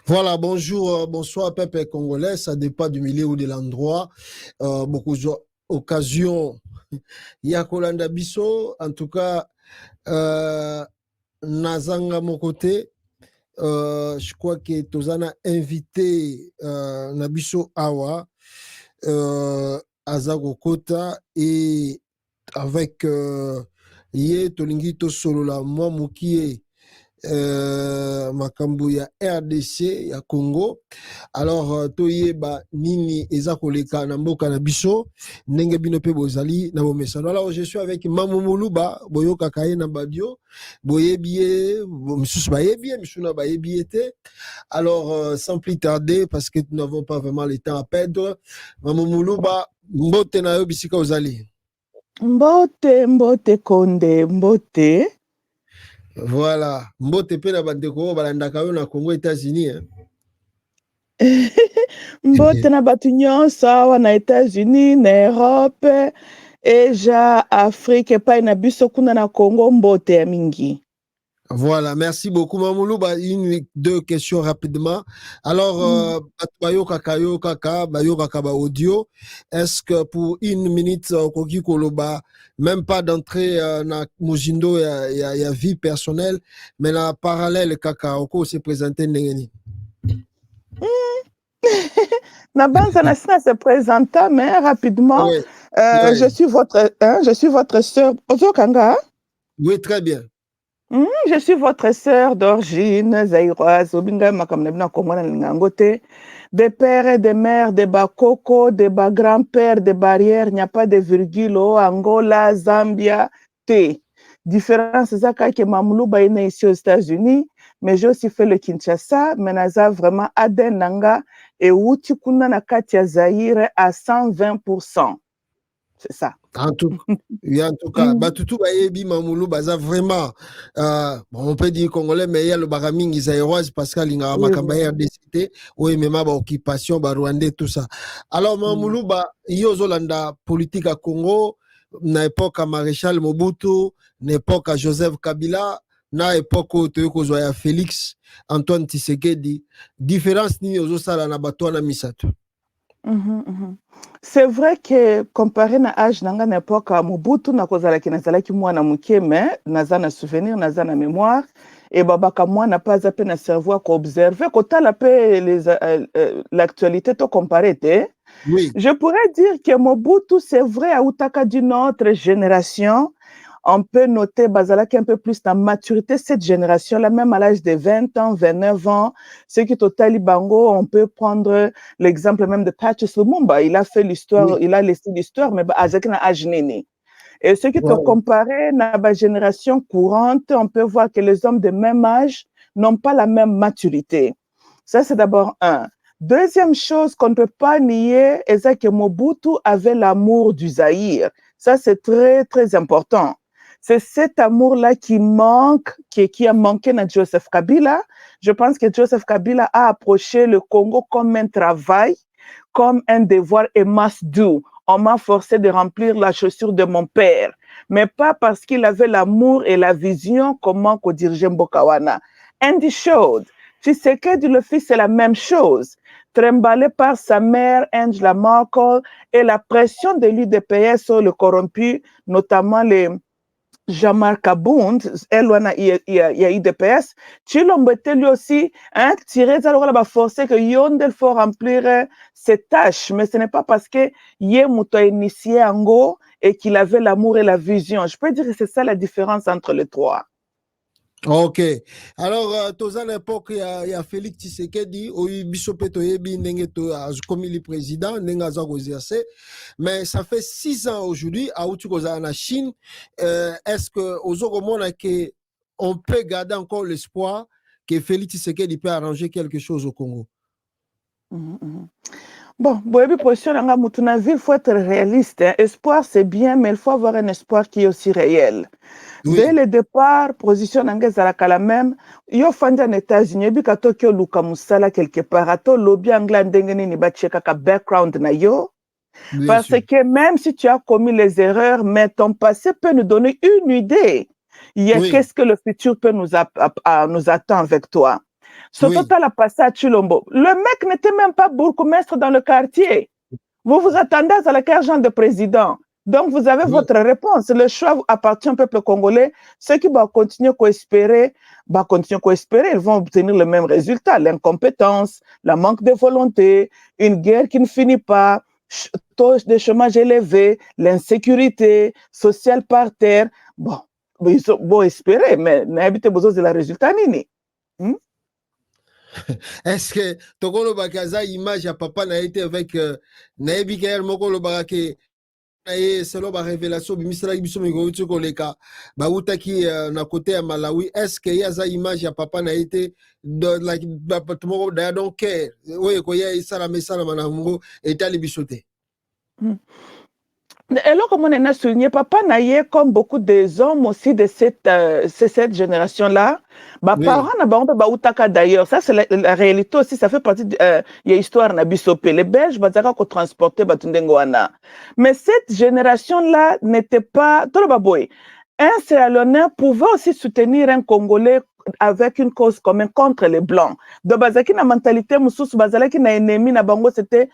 Voilà, bonjour, bonsoir, peuple congolais. Ça dépend du milieu ou de l'endroit. Beaucoup d'occasions. Il y a Kolanda Bisso. En tout cas, Nazanga, mon côté. Je crois que Tozana invité Nabiso Awa, Azago Kota et avec Ye Tolingito Solola, moi Mukie. Makambo ya RDC ya Congo. Alors toyeba nini eza koleka na mboka na biso ndenge bino pe bozali na bomesano. Alors je suis avec Mamou Moulouba boyoka kaye na badio boyebie misusu bayebie misuna bayebie te. Alors sans plus tarder parce que nous n'avons pas vraiment le temps à perdre. Mamou Moulouba mbote na yo bisika ozali. Mbote konde mbote. Voilà, mbote pe na bandeko balandaka yo na Congo États-Unis hein. Mbote na batu nyonso awa na États-Unis, na Europe, Asia, Afrique, epai na biso kuna na Congo mbote ya mingi. Voilà, merci beaucoup Mamoulou. Une, deux questions rapidement. Alors, Bayo Kaka, audio. Est-ce que pour une minute, Koki Koloba, même pas d'entrée dans Mojindo, il y a vie personnelle, mais la parallèle Kaka, Oko s'est présenté Nengeni. Nabanza Nassina se présenta, mais rapidement, Oui, je suis votre sœur. Ozokanga? Oui, très bien. Je suis votre sœur d'origine zaïroise, Obinga Makamnebna Komona Lingangote, des pères et des mères, des bakoko, des grands-pères, des barrières, il n'y a pas de virgule, Angola, Zambia, T. Différence, c'est ça que Mamoulou est ici aux États-Unis, mais j'ai aussi fait le Kinshasa, mais naza vraiment Aden Nanga et Wutikuna Nakatia Zaïre à 120%. C'est ça. En tout cas, Batutu Bayebi Mamoulou Baza vraiment, on peut dire congolais, mais il y a le Baraming Isaïroise, Pascal Inga Makamba RDCT, oui, mais ma occupation, Rwandais, tout ça. Alors, Mamoulou, Yozolanda, politique à Congo, na époque à Maréchal Mobutu, na époque à Joseph Kabila, na époque où tu as Félix Antoine Tshisekedi, différence ni Yozosala na Batouana Misato. C'est vrai que comparé na âge nanga na époque à Mobutu na kozalaki nazalaki mwana muke mais naza na souvenir naza na mémoire et babaka mwana pas appelé na cerveau ko observer ko tala pe l'actualité to comparer te. Oui. Je pourrais dire que Mobutu c'est vrai à utaka d'une autre génération. On peut noter Bazalaki un peu plus dans maturité, cette génération-là, même à l'âge de 20 ans, 29 ans, ce qui est au Talibango, on peut prendre l'exemple même de Patrice Lumumba. Il a fait l'histoire, il a laissé l'histoire, mais avec un âge néné. Et ce qui est comparé à la génération courante, on peut voir que les hommes de même âge n'ont pas la même maturité. Ça, c'est d'abord un. Deuxième chose qu'on ne peut pas nier, c'est que Mobutu avait l'amour du Zaïre. Ça, c'est très, très important. C'est cet amour-là qui manque, qui a manqué à Joseph Kabila. Je pense que Joseph Kabila a approché le Congo comme un travail, comme un devoir et must do. On m'a forcé de remplir la chaussure de mon père, mais pas parce qu'il avait l'amour et la vision comment qu'on dirigeait Mbokawana. And he showed. Tshisekedi, le fils, c'est la même chose. Tremballé par sa mère, Angela Merkel, et la pression de l'UDPS sur le corrompu, notamment les Jean-Marc Abound, elle, il y a UDPS. Chilombote lui aussi, hein, tiré ça, va forcer que Yondel faut remplir ses tâches, mais ce n'est pas parce que Yemuto a initié Ango et qu'il avait l'amour et la vision. Je peux dire que c'est ça la différence entre les trois. Ok. Alors, à l'époque, il y a Félix Tshisekedi, comme il est président, mais ça fait 6 ans aujourd'hui, à en Chine. Est-ce que on peut garder encore l'espoir que Félix Tshisekedi peut arranger quelque chose au Congo? Bon, position il faut être réaliste. Hein. Espoir, c'est bien, mais il faut avoir un espoir qui est aussi réel. Oui. Dès le départ, position n'angezalaka la même. Yo fanda en États-Unis, bi ka Tokyo luka musala quelque part. Ato lobby angla ndengeni ni bacheka ka background na yo. Bien parce sûr. Que même si tu as commis les erreurs, mais ton passé peut nous donner une idée. Il y a qu'est-ce que le futur peut nous attendre avec toi. Ce total a passé à Chilombo. Le mec n'était même pas bourgmestre dans le quartier. Vous vous attendez à la carte de président. Donc, vous avez votre réponse. Le choix appartient au peuple congolais. Ceux qui vont continuer à espérer, ils vont obtenir le même résultat. L'incompétence, le manque de volonté, une guerre qui ne finit pas, taux de chômage élevé, l'insécurité sociale par terre. Bon, ils vont espérer, mais n'habitez besoin de la résultat nini. Est-ce que tokolo bakaza image ya papa na été avec naebi kayer mokolo bakake selon ma révélation bimisala biso migouti koleka ba utaki na côté ya Malawi, est-ce que yaza image ya papa na été de like moko da donc oye ko ya isala mesala manango etali bisote. Et là, comme on a souligné, Papa Naye, comme beaucoup des hommes aussi de cette génération-là, bah, parents n'a pas outaka d'ailleurs. Ça, c'est la réalité aussi. Ça fait partie de l'histoire na bisopé. Les Belges, bah, qu'on transportait, bah, tundengoana. Mais cette génération-là n'était pas, tout le baboy. Un Sierra Leonéen pouvait aussi soutenir un Congolais avec une cause commune contre les Blancs. De Bazaki, la mentalité, Moussous, Bazalaki, na ennemi, na bango, c'était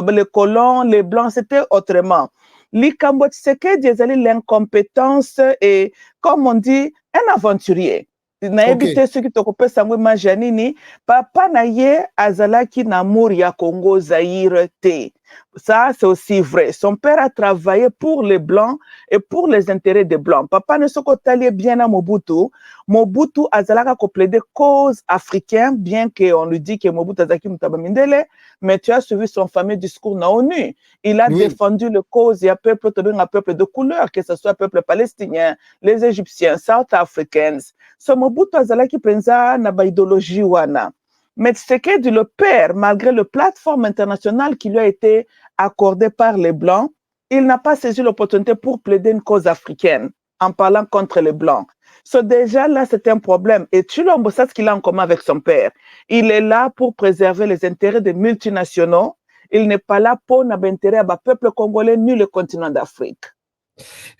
les colons, les Blancs, c'était autrement. Likambo Tshisekedi ezali l'incompétence et, comme on dit, un aventurier. Na évité ceux qui t'occupent sangwe majanini, papa na ye azalaki na amour ya Congo Zaïre te. Ça, c'est aussi vrai. Son père a travaillé pour les Blancs et pour les intérêts des Blancs. Papa ne se côtoyait bien à Mobutu. Mobutu azalaka ko plaider cause africaine, bien qu'on lui dit que Mobutu azaki mutabamindele, mais tu as suivi son fameux discours na ONU. Il a défendu le cause, il y a un peuple de couleur, que ce soit peuple palestinien, les Égyptiens, South Africans. Ce Mobutu azalaki penza na ba idéologie wana. Mais Tshisekedi, le père, malgré le plateforme internationale qui lui a été accordée par les Blancs, il n'a pas saisi l'opportunité pour plaider une cause africaine en parlant contre les Blancs. Déjà là, c'est un problème. Et Tshilombo, c'est ce qu'il a en commun avec son père. Il est là pour préserver les intérêts des multinationaux. Il n'est pas là pour n'intérêt à peuple congolais ni le continent d'Afrique.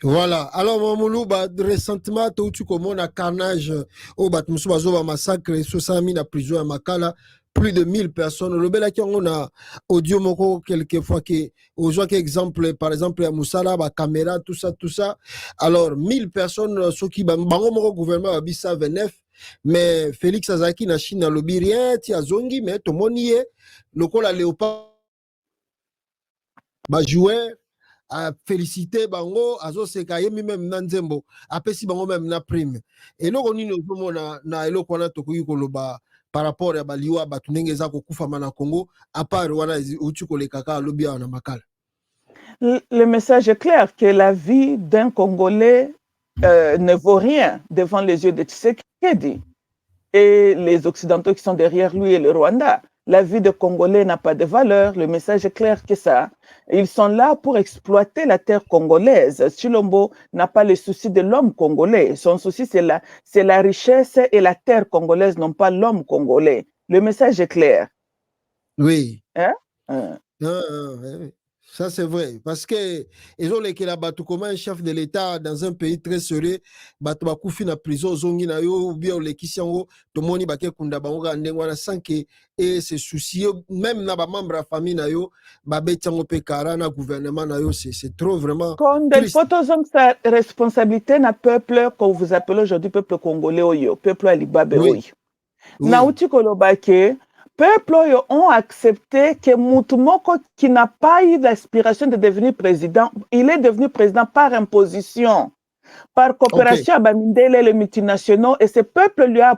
Voilà. Alors, Mamoulou, récemment, tu commandes un carnage au Batmoussoubazo, massacre, 60 000 à prison à Makala, plus de 1000 personnes. Le bel on a audio moko quelquefois qui, aux gens qui exemple, par exemple, à Moussala, la caméra, tout ça. Alors, 1000 personnes, ceux qui, bango moko gouvernement, Abissa 29, mais Félix Azaki, na Chine, le birien, tia zongi, mais tout le monde y est, le col à léopard, joueur, à féliciter bango azo sekaye même nanzembo apesi bango même na prime et là on nous na eloko na tokoki koloba par rapport à baliwa batunenge za kokufa na Congo à part wana uti kolekaka lobia na makala. Le message est clair que la vie d'un Congolais ne vaut rien devant les yeux de Tshisekedi et les Occidentaux qui sont derrière lui et le Rwanda. La vie de Congolais n'a pas de valeur. Le message est clair que ça. Ils sont là pour exploiter la terre congolaise. Tshilombo n'a pas le souci de l'homme congolais. Son souci, c'est la richesse et la terre congolaise, non pas l'homme congolais. Le message est clair. Oui. Hein? Ça, c'est vrai. Parce que ils ont les bateau comme un chef de l'État dans un pays très sérieux, bateau bakoufi na prison zongi na yo ou bien les kisango to moni baké kunda bango ndengwana sans que et se soucier même na ba membre la famille na yo ba betango pe kara na gouvernement na yo c'est trop vraiment. Quand il faut sa responsabilité na peuple qu'on vous appelle aujourd'hui peuple congolais oyo, peuple alibabe oyo. Na uti kolobake peuple ont accepté que Moutoumoko, qui n'a pas eu l'aspiration de devenir président, il est devenu président par imposition, par coopération à Bamindele, les multinationaux, et ce peuple lui a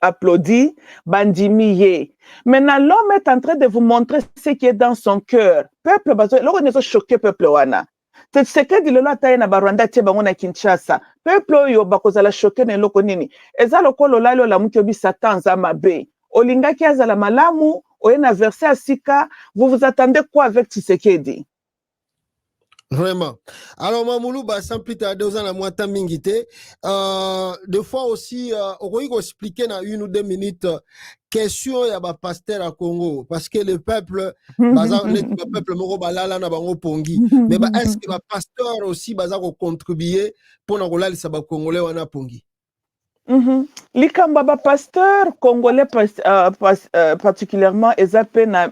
applaudi, Bandimiye. Maintenant, l'homme est en train de vous montrer ce qui est dans son cœur. Peuple, là, on est choqué, peuple, wana. C'est ce que dit le loi taïna Barwanda Tchébangona Kinshasa. Peuple, yo, bakozala choqué, ne loko nini. Eza loko lolalo la mukyobi satan zamabe. Olinga ki azala malamu, oyena versé à Sika, vous attendez quoi avec Tshisekedi? Vraiment. Alors, Mamoulou, sans plus tarder, aux la moitié mingité. Des fois aussi, on peut expliquer dans 1 ou 2 minutes, question y a ba pasteur à Congo. Parce que le peuple, le peuple moro balala na bango pongi. Mais est-ce que le pasteur aussi, va contribuer pour nous la Congolais wana pongi? Likambaba pasteur congolais particulièrement est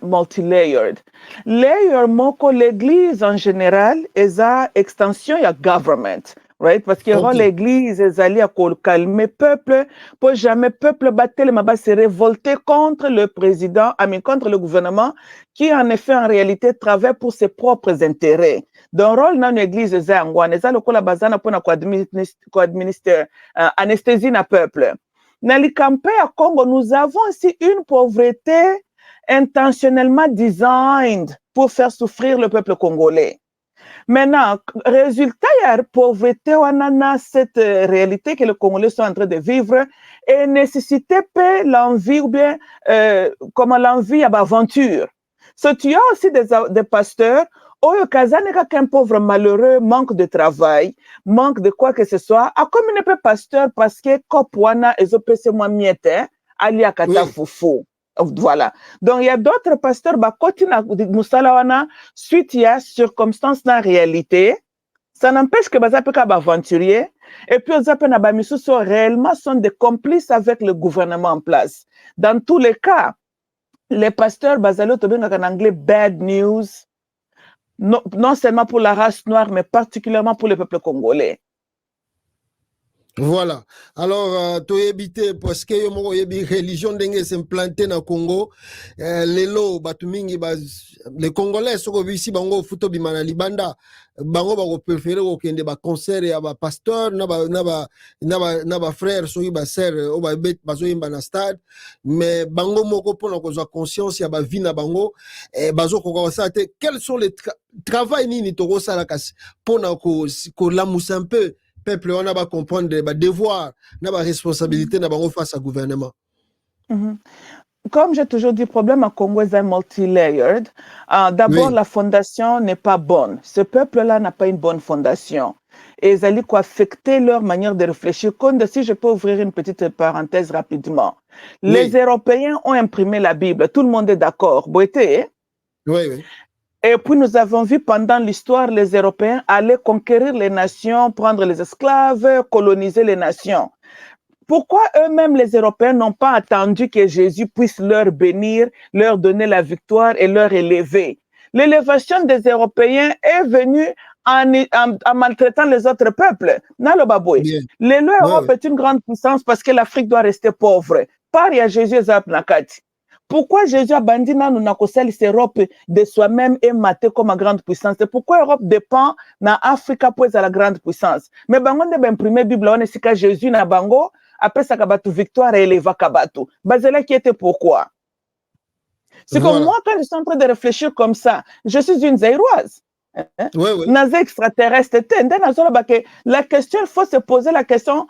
multi-layered. Layer moko l'église en général est extension ya government. Right? Parce que l'église est allée à calmer peuple, pour jamais peuple se révolter contre le président, contre le gouvernement, qui en effet en réalité travaille pour ses propres intérêts. Donc, rôle dans l'église est le bazana pour administrer anesthésie na peuple. Dans le campé à Congo, nous avons aussi une pauvreté intentionnellement designed pour faire souffrir le peuple congolais. Maintenant, résultat, il y a pauvreté, on a cette réalité que les Congolais sont en train de vivre et nécessité l'envie ou bien comment l'envie à l'aventure. So, tu as aussi des pasteurs qu'un pauvre malheureux manque de travail, manque de quoi que ce soit, a comme un peu pasteur parce que kopwana ezopese moi miette, ali akata foufou. Voilà. Donc, il y a d'autres pasteurs, suite il y a circonstances dans la réalité. Ça n'empêche que les aventuriers et puis les réellement sont des complices avec le gouvernement en place. Dans tous les cas, les pasteurs, en anglais, bad news, non seulement pour la race noire, mais particulièrement pour le peuple congolais. Voilà. Alors, tu évité parce que les religion d'engue s'implantée dans Congo. Les lots, les Congolais sont ici, bango futo bimana libanda, bango ba préféré au kende ba concert et ba pasteur, naba frère, soyi ba sœur, au ba bet bazo yimba na stade, mais bango moko pona ko conscience ya ba vie na bango, bazo ko ça te quels sont les travail ni toko sala kasi pona ko lamusa un peu peuple, on a comprendre des devoirs, des responsabilités face au gouvernement. Comme j'ai toujours dit, le problème à Congo est multi-layered. D'abord, la fondation n'est pas bonne. Ce peuple-là n'a pas une bonne fondation. Et ils allaient affecter leur manière de réfléchir. Si je peux ouvrir une petite parenthèse rapidement. Les Européens ont imprimé la Bible. Tout le monde est d'accord. Boité, oui. Et puis nous avons vu pendant l'histoire les Européens aller conquérir les nations, prendre les esclaves, coloniser les nations. Pourquoi eux-mêmes les Européens n'ont pas attendu que Jésus puisse leur bénir, leur donner la victoire et leur élever? L'élévation des Européens est venue en maltraitant les autres peuples. L'Europe est une grande puissance parce que l'Afrique doit rester pauvre. Par il y a Jésus Nakati. Pourquoi Jésus a bandit nous l'Europe de soi-même et maté comme une grande puissance? C'est pourquoi l'Europe dépend de l'Afrique pour être la grande puissance. Mais bango de imprimer Bible on est Jésus na bango après ça kabatu victoire et éleva kabatu. Bazela qui était pourquoi? C'est comme moi quand je suis en train de réfléchir comme ça, je suis une Zaïroise. Nazi extraterrestre. La question, il faut se poser la question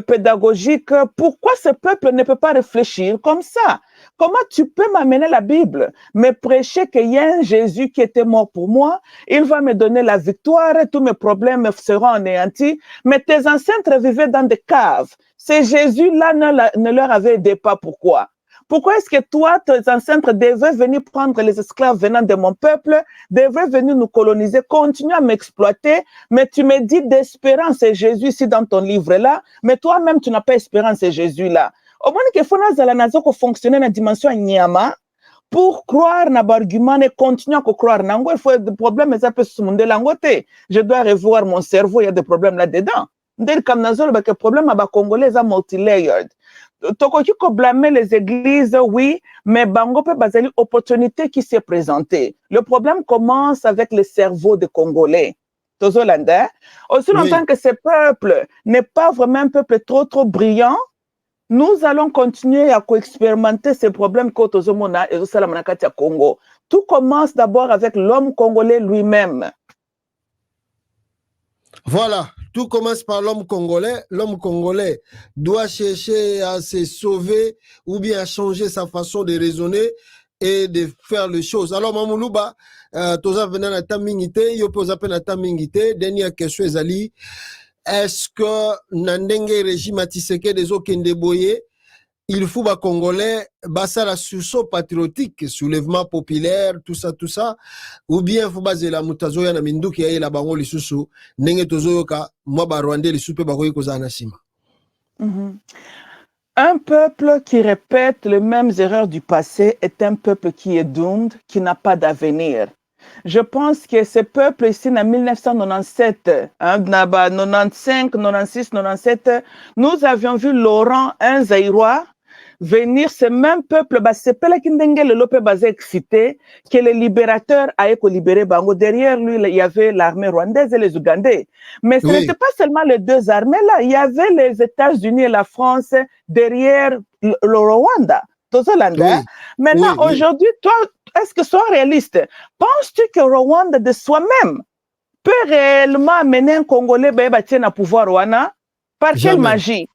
pédagogique. Pourquoi ce peuple ne peut pas réfléchir comme ça? Comment tu peux m'amener la Bible, me prêcher qu'il y a un Jésus qui était mort pour moi, il va me donner la victoire, tous mes problèmes seront anéantis, mais tes ancêtres vivaient dans des caves. Ces Jésus-là ne leur avait aidé pas. Pourquoi? Pourquoi est-ce que toi, tes ancêtres devaient venir prendre les esclaves venant de mon peuple, devaient venir nous coloniser, continuer à m'exploiter, mais tu me dis d'espérance et Jésus ici dans ton livre-là, mais toi-même, tu n'as pas espérance et Jésus-là. Au moins, il faut que fonctionner dans la dimension nyama pour croire dans l'argument et continuer à croire. Il faut des problèmes, je dois revoir mon cerveau, il y a des problèmes là-dedans. Le problème à Congolais est multi-layered. Tokoki ko blâmer les églises, oui, mais bango peut baser l'opportunité qui s'est présentée. Le problème commence avec le cerveau des Congolais. Tozolanda. Aussi longtemps que ce peuple n'est pas vraiment un peuple trop brillant, nous allons continuer à expérimenter ces problèmes que Tozomona et Salamanakati à Congo. Tout commence d'abord avec l'homme congolais lui-même. Voilà, tout commence par l'homme congolais. L'homme congolais doit chercher à se sauver ou bien à changer sa façon de raisonner et de faire les choses. Alors, Mamoulouba, toza vena na tamingité, yo posa pe na tamingité, dernière question ezali, est-ce que nandenge régime atiseke des okende boye, il faut ba Congolais basa la sursaut patriotique, soulèvement populaire, tout ça, ou bien faut baser la mutazo ya na minduki ya la bango lisusu, nenge tozoyoka, moi ba Rwandais lisusu pe bakoyi kozana sima. Un peuple qui répète les mêmes erreurs du passé est un peuple qui est doomed, qui n'a pas d'avenir. Je pense que ce peuple ici, en 1997, 95, 96, 97, nous avions vu Laurent, un Zaïrois, venir, ce même peuple, c'est pas le Lope basé excité, que le libérateur a libéré Bango. Derrière lui, il y avait l'armée rwandaise et les Ougandais. Mais ce n'était pas seulement les deux armées-là, il y avait les États-Unis et la France derrière le Rwanda. Maintenant, aujourd'hui, toi, est-ce que sois réaliste? Penses-tu que Rwanda de soi-même peut réellement amener un Congolais à pouvoir Rwanda? Par quelle magie?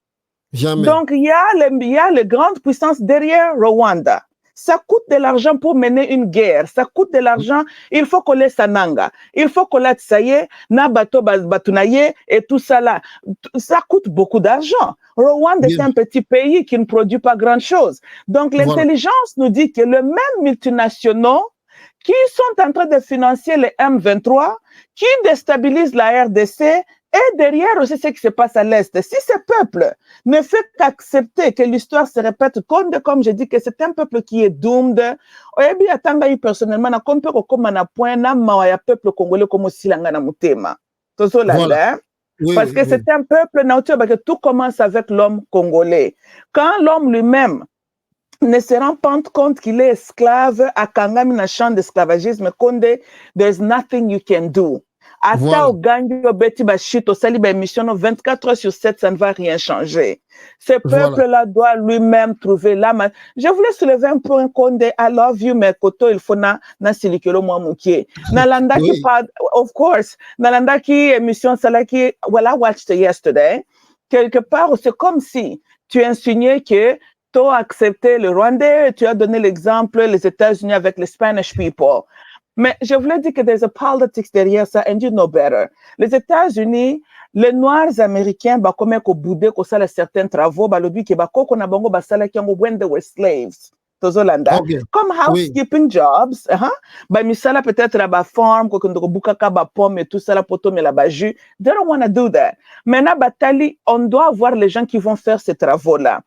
Jamais. Donc, il y a les grandes puissances derrière Rwanda. Ça coûte de l'argent pour mener une guerre. Ça coûte de l'argent. Il faut qu'on laisse Sananga. Il faut qu'on laisse Saye, Nabato Batunaye et tout ça là. Ça coûte beaucoup d'argent. Rwanda est un petit pays qui ne produit pas grand-chose. Donc, l'intelligence nous dit que les mêmes multinationaux qui sont en train de financer les M23, qui déstabilisent la RDC, et derrière aussi ce qui se passe à l'Est. Si ce peuple ne fait qu'accepter que l'histoire se répète, comme je dis que c'est un peuple qui est doomed, personnellement, na kompe ko koma na point na mawa ya peuple congolais comme silanga na mutema. Voilà. Parce que c'est un peuple que tout commence avec l'homme congolais. Quand l'homme lui-même ne se rend pas compte qu'il est esclave à Kangami na champ d'esclavagisme, Konde, there's nothing you can do. Ata Ogangi Obeti Bashito Saliba émission 24 heures sur 7, ça ne va rien changer. Ce peuple-là doit lui-même trouver l'âme. Je voulais soulever un peu un Konde, I love you, mais koto il faut na silikelo moi moukie. Nalanda qui parle, of course, Nalanda qui émission salaki, well, I watched it yesterday. Quelque part, c'est comme si tu insinuais que tu as accepté le Rwandais, tu as donné l'exemple les États-Unis avec les Spanish people. Mais je voulais dire que there's a politics derrière ça, and you know better. Les États-Unis, les Noirs américains, comme ils boudé que ça certains travaux, le but que qu'on a bango basala qui when they were slaves. Comme housekeeping jobs, misala peut-être la farm, qu'on doit bukaka ba pomme et tout ça la poto mais la baju. They don't want to do that. Maintenant, batali, on doit avoir les gens qui vont faire ces travaux-là.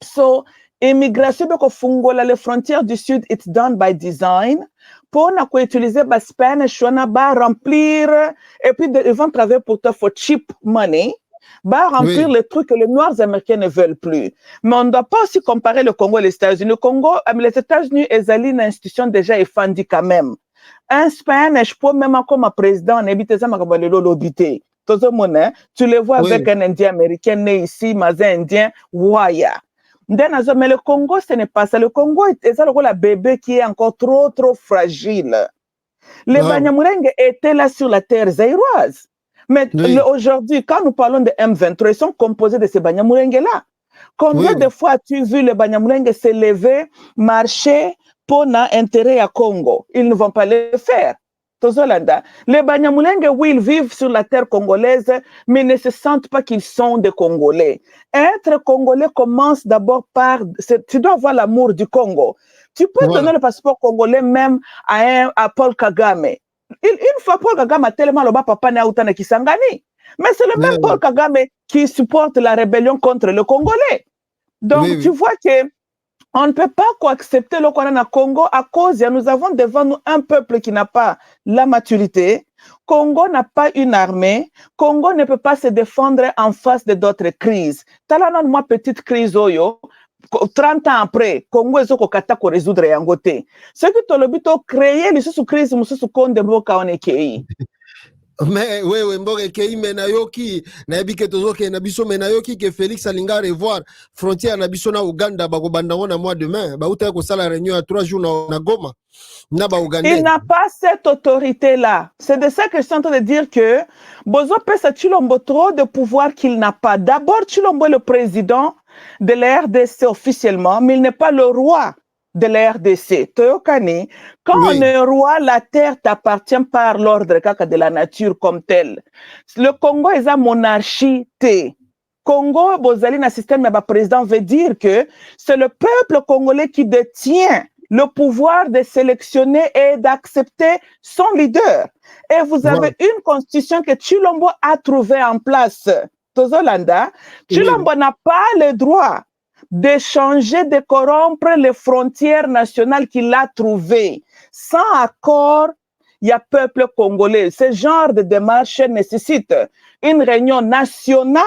So, immigration, les frontières du Sud, it's done by design. Pour utiliser le Spanish, on va remplir, et puis ils vont travailler pour toi for cheap money, va remplir les trucs que les Noirs américains ne veulent plus. Mais on ne doit pas aussi comparer le Congo et les États-Unis. Le Congo, les États-Unis, ils ont une institution déjà effondrée quand même. Un Spanish, pour même comme un président, on habite ça, tu le vois avec un Indien américain né ici, mais un Indien, waya. Mais le Congo, ce n'est pas ça. Le Congo, c'est le bébé qui est encore trop fragile. Les Banyamulenge étaient là sur la terre zaïroise. Mais aujourd'hui, quand nous parlons de M23, ils sont composés de ces Banyamulenge-là. Combien de fois as-tu vu les Banyamulenge se lever, marcher pour un intérêt à Congo? Ils ne vont pas le faire. Les Banyamulenge, oui, ils vivent sur la terre congolaise, mais ne se sentent pas qu'ils sont des Congolais. Être Congolais commence d'abord par... Tu dois avoir l'amour du Congo. Tu peux donner le passeport congolais même à Paul Kagame. Une fois, Paul Kagame a tellement le bas papa na Kisangani. Mais c'est le même Paul Kagame qui supporte la rébellion contre le Congolais. Donc, tu vois que on ne peut pas accepter le Congo à cause, nous avons devant nous un peuple qui n'a pas la maturité. Congo n'a pas une armée. Congo ne peut pas se défendre en face de d'autres crises. Talana, moi, petite crise, 30 ans après, Congo est au résoudre yangote. Ce que tu as le but de créer, les sous-crises, sous konde boka on est. Mais oui, mboke kei menayoki na ebike tozoke na biso menayoki que Félix alinga revoir frontière na biso na Uganda bakobanda na mois demain ba uta ko sala réunion à 3 jours na Goma na ba Ugandais. Il n'a pas cette autorité là. C'est de ça que je suis en train de dire que Bozo pesa Chilombo trop de pouvoir qu'il n'a pas. D'abord Chilombo est le président de la RDC officiellement, mais il n'est pas le roi de la RDC. Toyokani, quand on est roi, la terre t'appartient par l'ordre de la nature comme tel. Le Congo est une monarchie. Congo, Bozali, na système de président veut dire que c'est le peuple congolais qui détient le pouvoir de sélectionner et d'accepter son leader. Et vous avez une constitution que Chilombo a trouvée en place. Tozolanda, Chilombo n'a pas le droit de changer, de corrompre les frontières nationales qu'il a trouvées. Sans accord, il y a peuple congolais. Ce genre de démarche nécessite une réunion nationale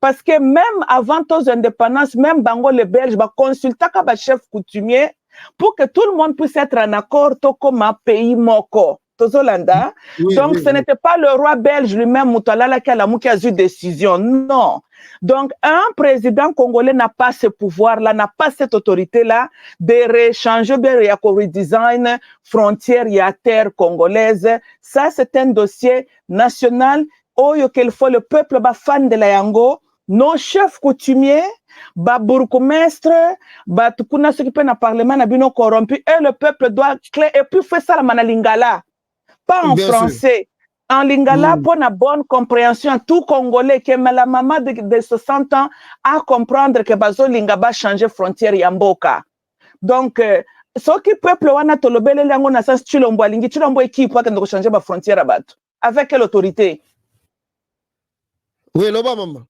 parce que même avant nos indépendances, même Bango les Belges, consulter le chef coutumier pour que tout le monde puisse être en accord comme un pays moko. Tozolanda. Donc, ce n'était pas le roi belge lui-même, Moutalala, qui a eu décision. Non. Donc, un président congolais n'a pas ce pouvoir-là, n'a pas cette autorité-là de réchanger, de redesign frontières et terre congolaise. Ça, c'est un dossier national. Oyo qu'il faut le peuple ba fan de la Yango, nos chefs coutumiers, ba bourgmestre, ba tukuna ceux qui peuvent na parlement na bino corrompu, et le peuple doit clé et puis faire ça la manalingala. Pas en bien français. Sûr. En lingala, pour une bonne compréhension, tout Congolais qui est la maman de 60 ans à comprendre que Bazo Lingaba changer frontière Yamboka. Donc, ce qui peuple wana tolobele lango na sens Chilombo alingi Chilombo équipe pour que changer ma frontière à battre. Avec quelle autorité? Oui, loba maman.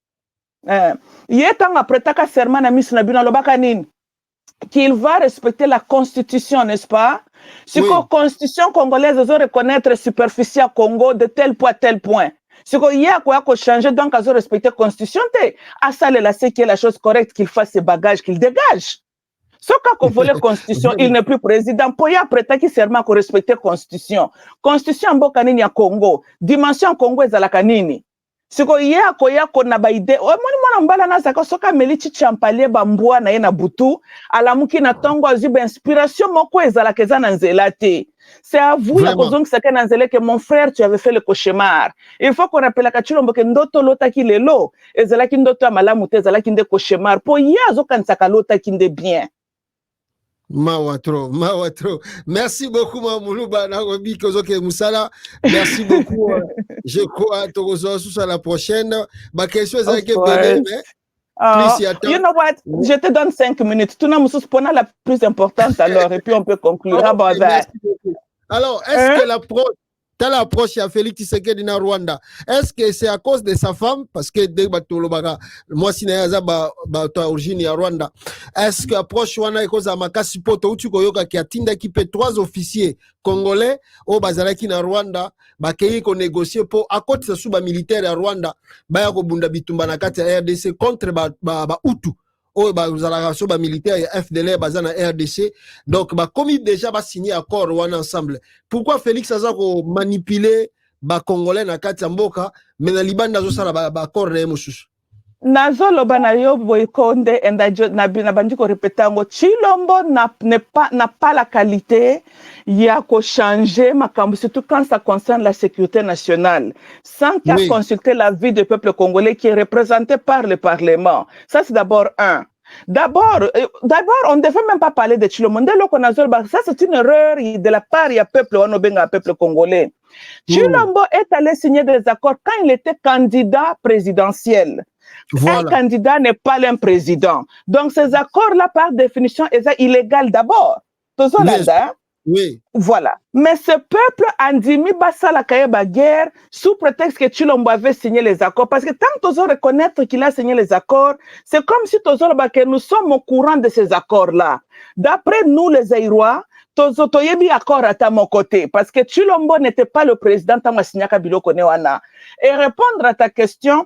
Yetang après taka serment na mis na bino lobaka nini? Qu'il va respecter la constitution, n'est-ce pas? Si la constitution congolaise veut reconnaître superficie à Congo de tel point à tel point. Si il y a quoi changer, donc à respecter la constitution, à ça, c'est qui est la chose correcte qu'il fasse ses bagages, qu'il dégage. Ce qu'on veut la constitution, il n'est plus président. Pour y après qui serment qu'on respecte la constitution. Constitution en Bokanini à Congo. Dimension Congo est à la canini. Siko ya koya kona baide o moni mwana mbala na zaka soka melichi champalie bambua na ye na butu alamuki na tongo azuba inspiration moko ezala keza na nzela te. C'est à vous ya kozongi saka na nzela que mon frère tu avais fait le cauchemar. Il faut qu'on rappelle ka Chilombo ke ndoto lota ki lelo ezala ki ndoto ya malamu te ezala ki nde cauchemar po ya azokanisaka lota ki nde bien. Mawatro. Merci beaucoup, Mamoulouba Narobi Kozoke Moussala. Merci beaucoup. Je crois que à la prochaine. Ma question est avec Bébé, mais you know what? Je te donne 5 minutes. Tu n'as pas la plus importante alors, et puis on peut conclure. Okay, merci beaucoup. Alors, est-ce que l'approche, t'as l'approche à Félix Tshisekedi na Rwanda, est-ce que c'est à cause de sa femme? Parce que moi, si nayaza origine ya Rwanda, est-ce que l'approche wana est cause à makasi poto utu koyoka ki atinda ki pe 3 officiers congolais au bazalaki na Rwanda bakei ko négocier pour à côté sa suba militaire à Rwanda baya ko bunda bitumba na kati ya RDC contre ba Hutu au bazalaka militaire ya FDLR bazana RDC donc comme déjà ba signé accord wana ensemble. Pourquoi Félix aza ko manipuler ba congolais na kati ya mboka mais na libanda zo sala ba accord na mususu? Nazolo banayo boykonde na bandi ko répétango Chilombo n'a pas la qualité ya ko changer makambo surtout quand ça concerne la sécurité nationale sans qu'il a consulté l'avis du peuple congolais qui est représenté par le parlement. Ça c'est d'abord un. D'abord, on ne devait même pas parler de Chilombo. Ça c'est une erreur de la part du peuple wanobenga peuple congolais. Chilombo est allé signer des accords quand il était candidat présidentiel. Voilà. Un candidat n'est pas un président. Donc, ces accords-là, par définition, sont illégaux d'abord. Oui. Voilà. Mais ce peuple a dit la guerre sous prétexte que Chilombo avait signé les accords. Parce que tant que reconnaître qu'il a signé les accords, c'est comme si nous sommes au courant de ces accords-là. D'après nous, les Aïrois, tozotoyebi accord à mon côté. Parce que Chilombo n'était pas le président Tamasinyaka Biloko Newana. Et répondre à ta question,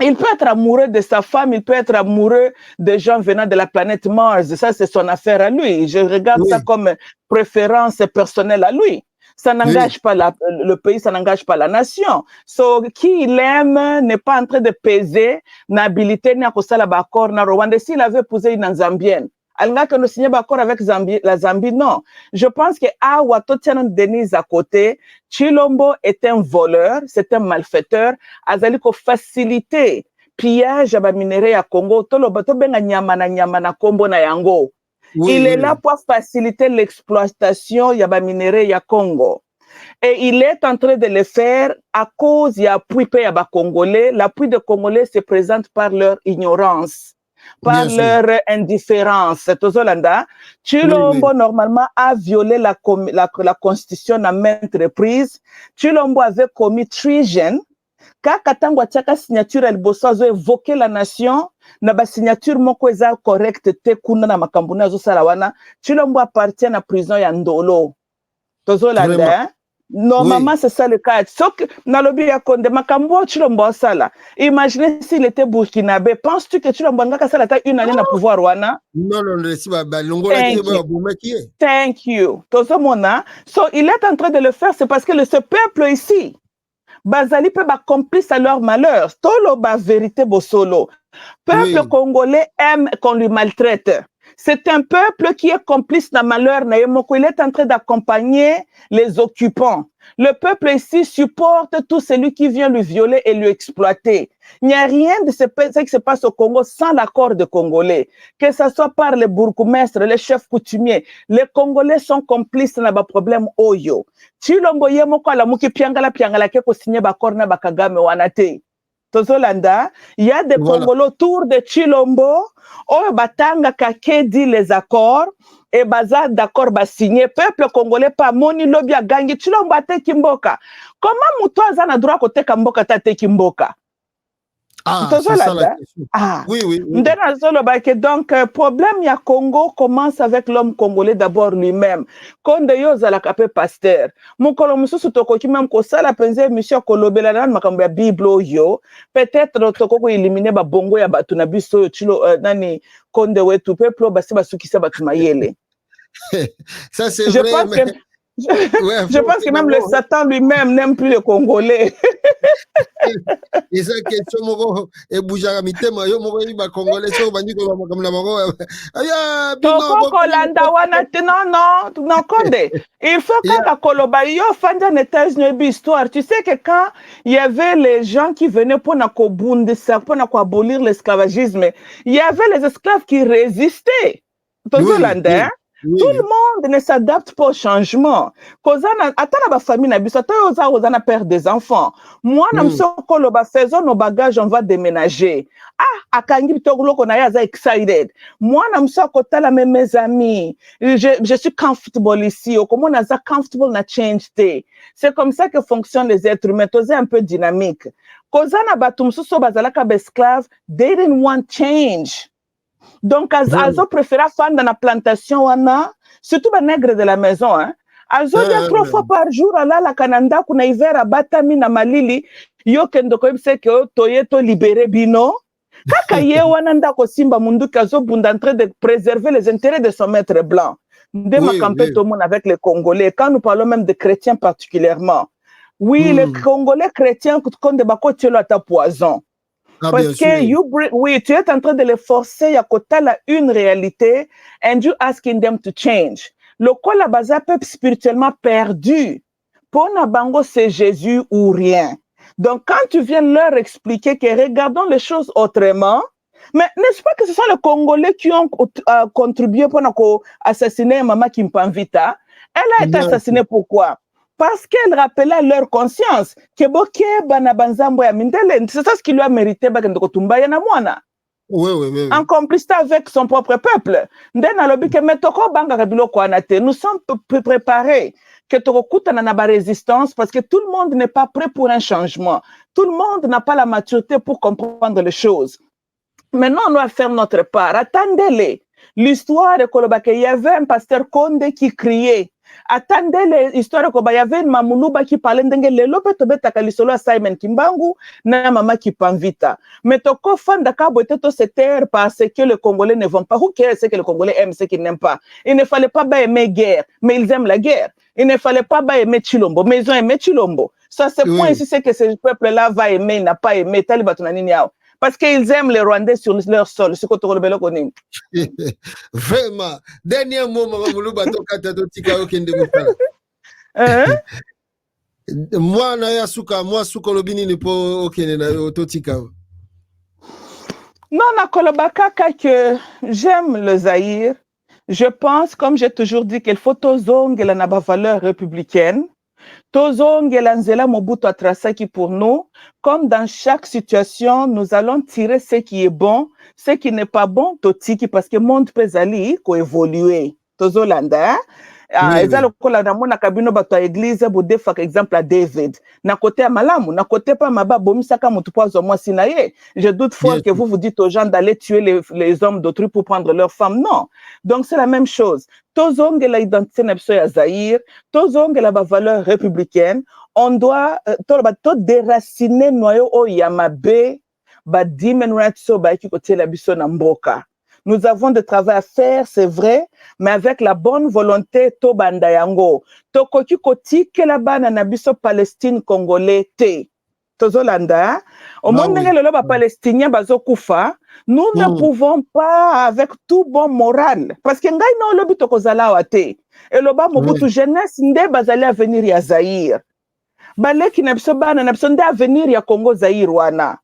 il peut être amoureux de sa femme, il peut être amoureux des gens venant de la planète Mars. Ça, c'est son affaire à lui. Je regarde ça comme préférence personnelle à lui. Ça n'engage pas le pays, ça n'engage pas la nation. So, qui il aime n'est pas en train de peser l'habilité n'a pas ça l'accord na Rwanda. S'il avait posé une Zambienne, elle n'a qu'à signer l'accord avec la Zambie, non. Je pense que Watotian Denise à côté, Chilombo est un voleur, c'est un malfaiteur. Azali ko faciliter pillage à minerai à Congo. Tolo bato benga nyama kombo na yango. Il est là pour faciliter l'exploitation yaba minerai à Congo. Et il est en train de le faire à cause y a appui yaba Congolais. L'appui des Congolais se présente par leur ignorance, par leur indifférence. Chilombo, normalement, a violé la constitution à maintes reprises. Chilombo avait commis treason, Kaka tango atiaka signature ya liboso azo évoquer la nation na ba signature moko eza correcte te kuna na makambo na azosala wana Tshilombo appartient na prison ya Ndolo tozolanda normalement oui. C'est ça le cas soki nalobi ya konde makambo Tshilombo asala imaginez s'il était burkinabé penses-tu que Tshilombo ngaka sala ta une année na pouvoir wana non si ba longola ki ba boumaki thank you tozomona so il est en train de le faire c'est parce que ce peuple ici bazali pe ba complice à leur malheur tolo ba vérité bosolo peuple oui. Congolais aime qu'on lui maltraite. C'est un peuple qui est complice dans malheur. Il est en train d'accompagner les occupants. Le peuple ici supporte tout celui qui vient lui violer et lui exploiter. Il n'y a rien de ce qui se passe au Congo sans l'accord des Congolais. Que ce soit par les bourgmestres, les chefs coutumiers, les Congolais sont complices dans le problème Oyo. Tshilombo yemoko ala muki piangala ke ko signer bakor na bakagame wanate. Tozolanda, il y a des Congolais autour de Tshilombo, oh batanga kake dit les accords, et baza d'accord ba signé, peuple congolais pas moni lobi a gangi Tshilombo ate kimboka. Comment muto azana droit kote kamboka tate kimboka? Ah, c'est ça la question. Ah. Oui. Donc, problème ya Congo commence avec l'homme congolais d'abord lui-même. Konde yo zala kape pasteur. Mukolo mususu tokoki même ko sala penze monsieur kolobela na makambo ya Bible yo. Peut-être tokoko éliminer ba bongo ya batu na biso Tshilo nani konde wetu peuple basi basukisa batu mayele. Ça c'est vrai. Je pense que même le Satan lui-même n'aime plus les Congolais. Et ça question moko e boujara mitema yo moko ba Congolais so bandi ko ba comme la moko aya toko kolanda wana non konde il faut que la koloba yo fanda na États-Unis bi histoire tu sais que quand il y avait les gens qui venaient pour na ko bundisa pour na ko abolir l'esclavagisme il y avait les esclaves qui résistaient tozolanda oui. Tout le monde ne s'adapte pas au changement. Kozana atana ba famille na biso toza ozana père des enfants. Moi na msoko lo ba faisons nos bagages on va déménager. Ah akangi bitogolo ko na yaza excited. Moi na msoko tala mes amis. Je suis comfortable ici. Comment on a comfortable na change day. C'est comme ça que fonctionnent les êtres humains. Toza un peu dynamique. Kozana batum so bazalaka ba esclaves, they didn't want change. Donc, Azo préféra faire dans la plantation, surtout les nègres de la maison. Azo dit 3 fois par jour, la Canada, kuna hiver à Batami na Malili, yo kendo ko se que toye to libéré bino. Kaka ye wananda ko simba mundu kazo bunda en train de préserver les intérêts de son maître blanc. De ma campagne tout le monde avec les Congolais. Quand nous parlons même de chrétiens particulièrement. Oui, les Congolais chrétiens, quand de bako tchelo ata poison. Ah, parce que tu es en train de les forcer à côté une réalité and you asking them to change. Le quoi la base peuple spirituellement perdu. Pour Nabango, c'est Jésus ou rien. Donc, quand tu viens leur expliquer que regardons les choses autrement, mais n'est-ce pas que ce sont les Congolais qui ont contribué pour assassiner Maman Kimpanvita? Elle a été assassinée pourquoi? Parce qu'elle rappelait à leur conscience que c'est ça ce qui lui a mérité en complicité avec son propre peuple. Nous sommes préparés que résistance parce que tout le monde n'est pas prêt pour un changement. Tout le monde n'a pas la maturité pour comprendre les choses. Maintenant, on doit faire notre part. Attendez-les. L'histoire de Kolobake, il y avait un pasteur Konde qui criait. Attendez l'histoire qu'il y avait une mamoulouba qui parlait d'engel le lope tobeta kalisolo Simon Kimbangu na Maman Kimpanvita. Mais toko fan d'akabo était se taire parce que les Congolais ne vont pas. Who cares ce que les Congolais aiment, ce qu'ils n'aiment pas. Il ne fallait pas aimer guerre, mais ils aiment la guerre. Il ne fallait pas aimer Tshilombo, mais ils ont aimé Tshilombo. Ça c'est point ici c'est que ce peuple-là va aimer, il n'a pas aimé Talibatunaniniao. Parce qu'ils aiment les Rwandais sur leur sol. Vraiment. Dernier mot, Maman Moulouba, moi, moi, Soukolobini n'est pas ok, non, Nakolobaka, que j'aime le Zaïre. Je pense, comme j'ai toujours dit, qu'il faut tozong la naba valeur républicaine. Tozong et Lanzela Mobutu Atrasaki pour nous, comme dans chaque situation, nous allons tirer ce qui est bon, ce qui n'est pas bon, totiki, parce que le monde peut aller, évoluer. Tozolanda. eza lokola namona kabino bato ya église bodefa exemple à David na côté ya malamu na côté pas maba bomisaka mutu po azwa mwasi na ye. Je doute fort que vous dites aux gens d'aller tuer les hommes d'autrui pour prendre leurs femmes. Non. Donc c'est la même chose. Tozongela identité na biso ya Zaïre, tozongela ba valeurs républicaines. On doit to déraciner noyau o ya mabe ba dimenratio ba ki côté la biso na mboka. Nous avons de travail à faire, c'est vrai, mais avec la bonne volonté, to banda yango. To koki koti ke la bana na biso Palestine congolais te. Tozolanda, au monde ngelo ba palestinien bazo kufa, nous ne pouvons pas avec tout bon moral parce que ngai no lobi to kozala wate. Et loba mobutu jeunesse nde bazali à venir ya Zaïre. Baleki na biso bana na biso nde à venir ya Congo Zaïre wana.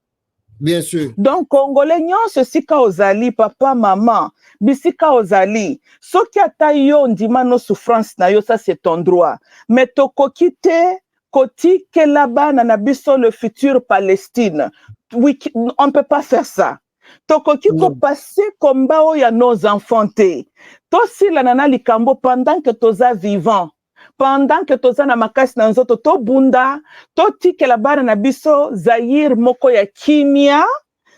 Bien sûr. Donc, Congolais, nyonso sika ozali, papa, maman, bisika ozali. Soki ata yo ndima no souffrance na yo, ça c'est ton droit. Mais tokoki te, koti ke là-bas na biso le futur Palestine. Oui, on ne peut pas faire ça. Tokoki ko passer combat o ya nos enfants te. Tosi la nana likambo pendant que toza vivant. Pendant que toza na makasi na nzoto to bunda to tike la bana na biso Zaïre moko ya kimia,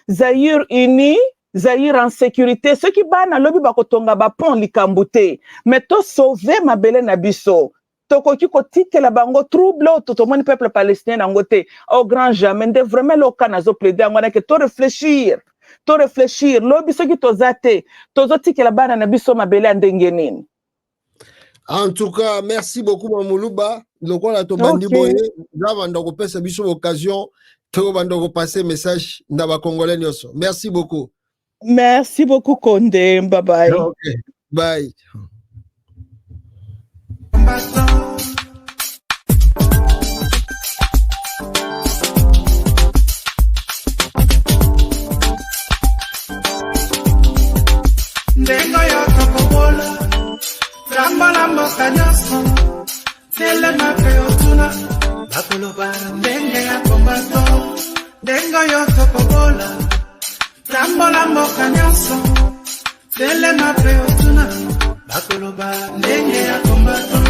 Zaïre uni, Zaïre en sécurité. Ceux qui bana lobi bakotonga ba pont likambute, mais to sauver mabele na biso. To koki ko tike la bango trouble to moni peuple palestinien na ngote. Au grand jamais de vraiment lo kanazo plaider ngona que to réfléchir. To réfléchir lobi ceux qui tozate, tozo tike la bana na biso mabele ndengenini. En tout cas, merci beaucoup, Mamoulouba. Donc, on a tout bandi boye. Nous avons passé l'occasion de passer le message dans Congolais. Merci beaucoup. Merci beaucoup, Condé. Bye bye. Okay. Bye. Rambalamba kanyaso, tele mape otuna, bakoloba ndenge ya kombato, dengo yoto kobola. Rambalamba kanyaso, tele mape otuna, bakoloba ndenge ya kombato.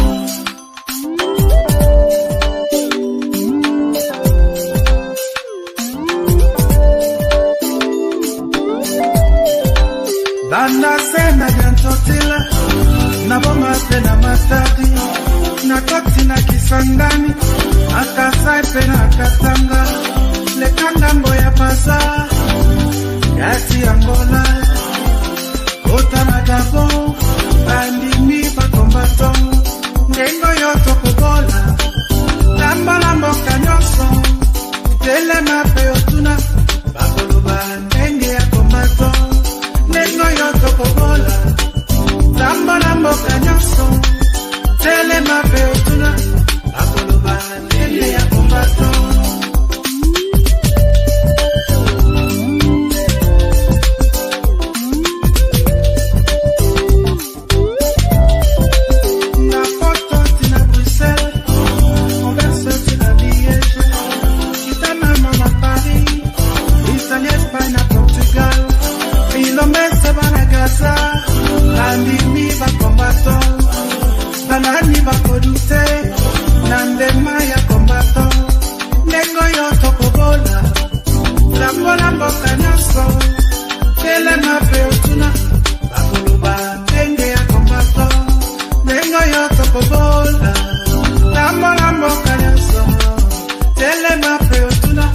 Banda sena jantotila. Na boma pena matadi, na koti na kisangani, akasai pena katanga, le kangambo ya pasa, yati Angola, kota na Gabon, bandimi bakombato, ngengo yoto kubola, lamba lambo kanyoso, tele mape otuna, bakoloba ndenge ya kombato, ngengo yoto kubola, Lamba lambo kanyaso, tele mape otuna, bakoloba ndenge ya kombato. Na Porto tina Bruxelles, Converse tina Liège, Kitana mama Paris, Italie, Espagne, Portugal, Ilomese bana Gaza. Bandimi bakombato, banani bakodute, nandema ya kombato, nengo yoto kobola, lambola mboka nyaso, tele mape otuna, bakoloba ndenge ya kombato, nengo yoto kobola, lambola mboka nyaso, tele mape otuna,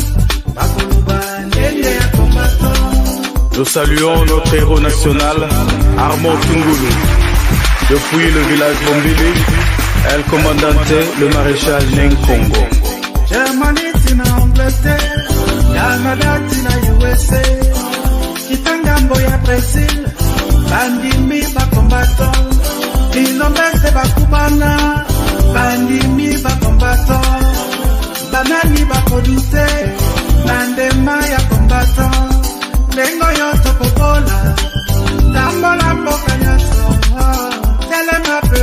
bakoloba ndenge ya kombato. Nous saluons notre héros national, Armand Tungulu. Depuis le village Bombili, El Commandante, le maréchal Nenkongo. Germany tina Angleterre, Canada tina USA, Kitangambo ya Brazil, bandimi bakombato, Ilombese bakubana, bandimi bakombato, banani bakodute, nandema ya kombato. Lengo yoto kobola, lambo lambo kanyaso, tele mape